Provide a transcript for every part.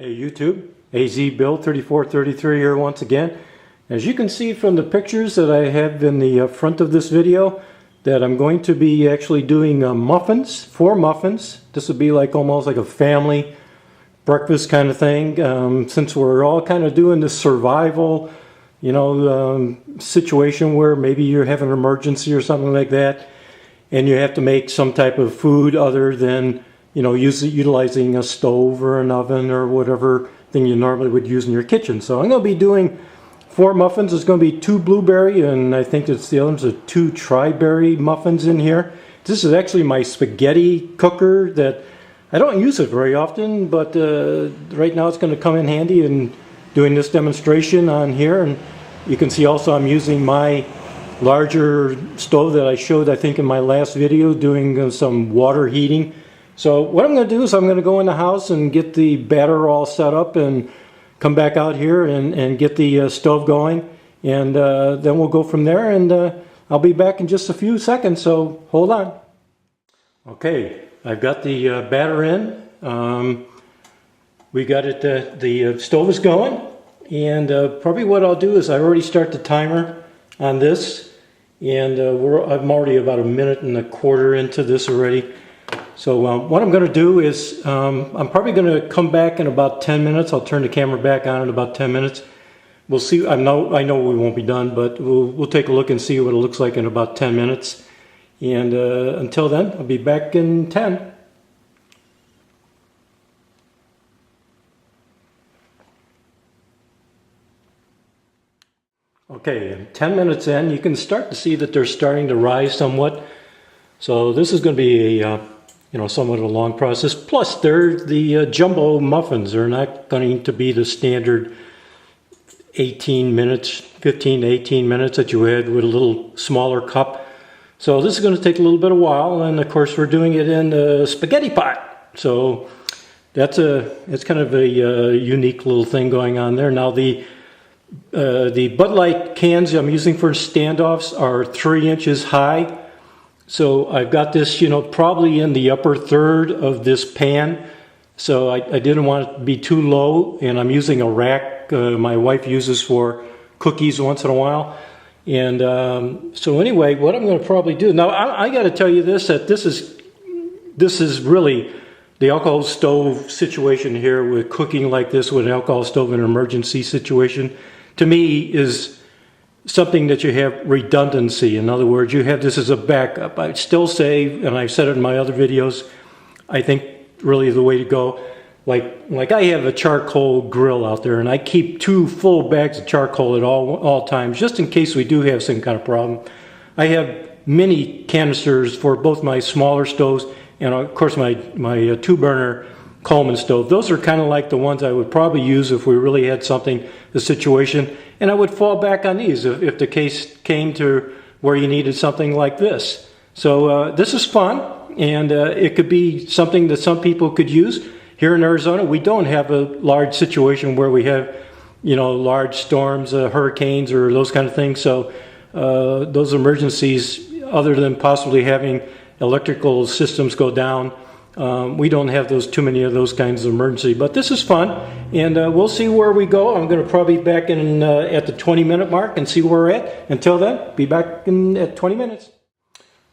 Hey YouTube, AZ Build 3433 here once again. As you can see from the pictures that I have in the front of this video, that I'm going to be actually doing muffins, 4 muffins. This would be like almost like a family breakfast kind of thing. Since we're all kind of doing this survival, situation where maybe you're having an emergency or something like that, and you have to make some type of food other than utilizing a stove or an oven or whatever thing you normally would use in your kitchen. So I'm going to be doing 4 muffins. It's going to be 2 blueberry, and I think it's the others are 2 tri-berry muffins in here. This is actually my spaghetti cooker that I don't use it very often, but right now it's going to come in handy in doing this demonstration on here. And you can see also I'm using my larger stove that I showed, I think, in my last video, doing some water heating. So what I'm going to do is I'm going to go in the house and get the batter all set up and come back out here and get the stove going, and then we'll go from there, and I'll be back in just a few seconds, so hold on. Okay, I've got the batter in. We got it, the stove is going, and probably what I'll do is I already start the timer on this, and I'm already about 1.25 minutes into this already. So what I'm going to do is I'm probably going to come back in about 10 minutes. I'll turn the camera back on in about 10 minutes. We'll see. I know we won't be done, but we'll take a look and see what it looks like in about 10 minutes. And until then, I'll be back in 10. Okay, 10 minutes in, you can start to see that they're starting to rise somewhat. So this is going to be a somewhat of a long process. Plus, they're the jumbo muffins. They're not going to be the standard 15 to 18 minutes that you had with a little smaller cup. So this is going to take a little bit of while, and of course we're doing it in a spaghetti pot. So it's kind of a unique little thing going on there. Now the Bud Light cans I'm using for standoffs are 3 inches high. So I've got this, probably in the upper third of this pan. So I didn't want it to be too low, and I'm using a rack my wife uses for cookies once in a while. And so anyway, what I'm going to probably do, now I got to tell you this, that this is really the alcohol stove situation here with cooking like this with an alcohol stove in an emergency situation, to me is something that you have redundancy. In other words, you have this as a backup. I still say, and I've said it in my other videos, I think really the way to go, like I have a charcoal grill out there, and I keep 2 full bags of charcoal at all times, just in case we do have some kind of problem. I have mini canisters for both my smaller stoves and of course my 2-burner Coleman stove. Those are kind of like the ones I would probably use if we really had the situation, and I would fall back on these if the case came to where you needed something like this. So this is fun, and it could be something that some people could use. Here in Arizona, we don't have a large situation where we have, large storms, hurricanes, or those kind of things. So those emergencies, other than possibly having electrical systems go down, we don't have too many of those kinds of emergency, but this is fun, and we'll see where we go. I'm going to probably be back in at the 20-minute mark and see where we're at. Until then, be back at 20 minutes.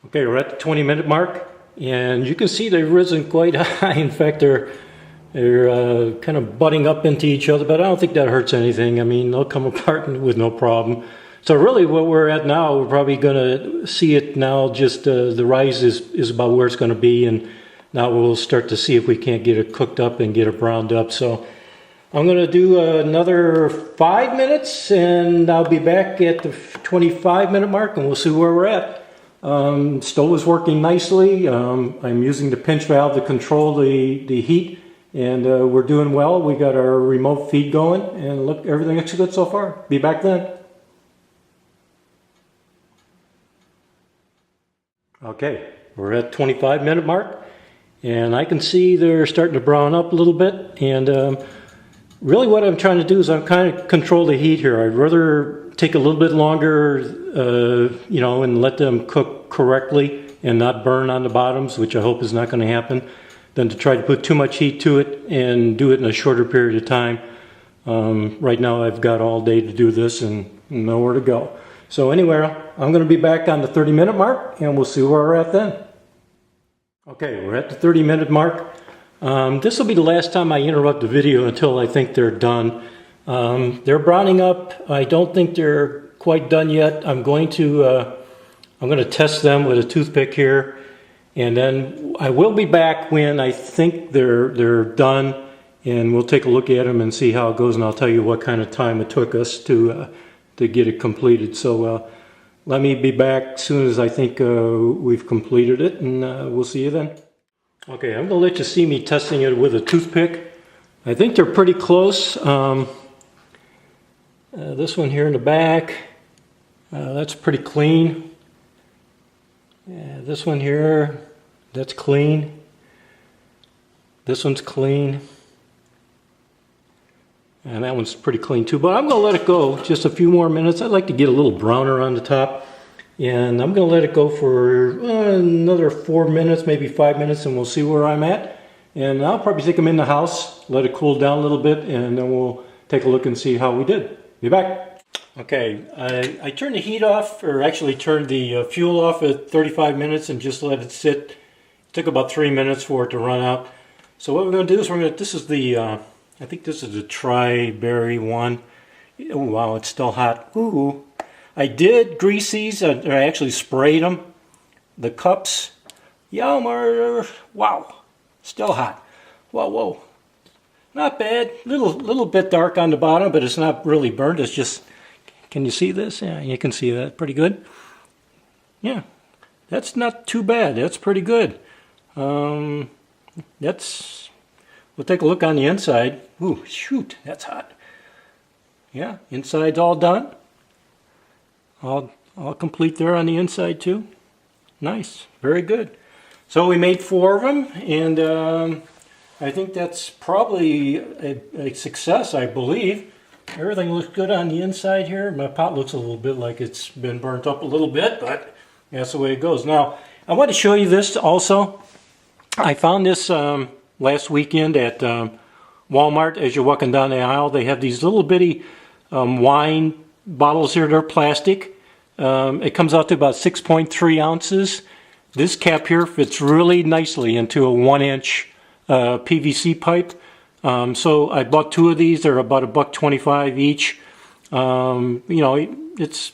Okay, we're at the 20-minute mark, and you can see they've risen quite high. In fact, they're kind of butting up into each other, but I don't think that hurts anything. I mean, they'll come apart with no problem. So really what we're at now, we're probably going to see it now, just the rise is about where it's going to be, and now we'll start to see if we can't get it cooked up and get it browned up. So I'm going to do another 5 minutes, and I'll be back at the 25-minute mark, and we'll see where we're at. Stove is working nicely. I'm using the pinch valve to control the heat, and we're doing well. We got our remote feed going, and look, everything looks good so far. Be back then. Okay, we're at 25-minute mark. And I can see they're starting to brown up a little bit. And really what I'm trying to do is I'm kind of control the heat here. I'd rather take a little bit longer, and let them cook correctly and not burn on the bottoms, which I hope is not going to happen. than to try to put too much heat to it and do it in a shorter period of time. Right now I've got all day to do this and nowhere to go. So anyway, I'm going to be back on the 30-minute mark and we'll see where we're at then. Okay, we're at the 30-minute mark. This will be the last time I interrupt the video until I think they're done. They're browning up. I don't think they're quite done yet. I'm going to test them with a toothpick here, and then I will be back when I think they're done, and we'll take a look at them and see how it goes, and I'll tell you what kind of time it took us to get it completed. So let me be back as soon as I think we've completed it, and we'll see you then. Okay, I'm going to let you see me testing it with a toothpick. I think they're pretty close. This one here in the back, that's pretty clean. This one here, that's clean. This one's clean. And that one's pretty clean too, but I'm going to let it go just a few more minutes. I'd like to get a little browner on the top. And I'm going to let it go for another 4 minutes, maybe 5 minutes, and we'll see where I'm at. And I'll probably take them in the house, let it cool down a little bit, and then we'll take a look and see how we did. Be back. Okay, I turned the heat off, or actually turned the fuel off at 35 minutes and just let it sit. It took about 3 minutes for it to run out. So what we're going to do is this is the, I think this is the tri-berry one. Oh wow, it's still hot. Ooh. I did grease these, I actually sprayed them. The cups, wow, still hot. Whoa, whoa. Not bad, little bit dark on the bottom, but it's not really burnt. It's just, can you see this? Yeah, you can see that pretty good. Yeah, that's not too bad. That's pretty good. We'll take a look on the inside. Ooh, shoot, that's hot. Yeah, inside's all done. All complete there on the inside too. Nice, very good. So we made 4 of them, and I think that's probably a success, I believe. Everything looks good on the inside here. My pot looks a little bit like it's been burnt up a little bit, but that's the way it goes. Now, I want to show you this also. I found this last weekend at Walmart. As you're walking down the aisle, they have these little bitty wine bottles here. They're plastic. It comes out to about 6.3 ounces. This cap here fits really nicely into a 1-inch PVC pipe. So I bought 2 of these. They're about $1.25 each. You know, it's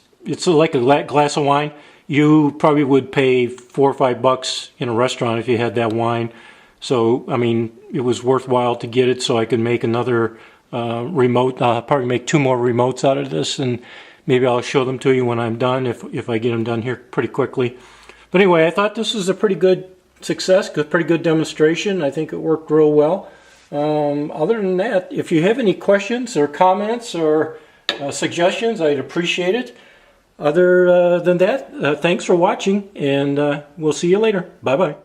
like a glass of wine. You probably would pay $4 or $5 in a restaurant if you had that wine. So I mean, it was worthwhile to get it so I could make another remote. I'll probably make 2 more remotes out of this, and maybe I'll show them to you when I'm done, if I get them done here pretty quickly. But anyway, I thought this was a pretty good success, pretty good demonstration. I think it worked real well. Other than that, if you have any questions or comments or suggestions, I'd appreciate it. Other than that, thanks for watching, and we'll see you later. Bye-bye.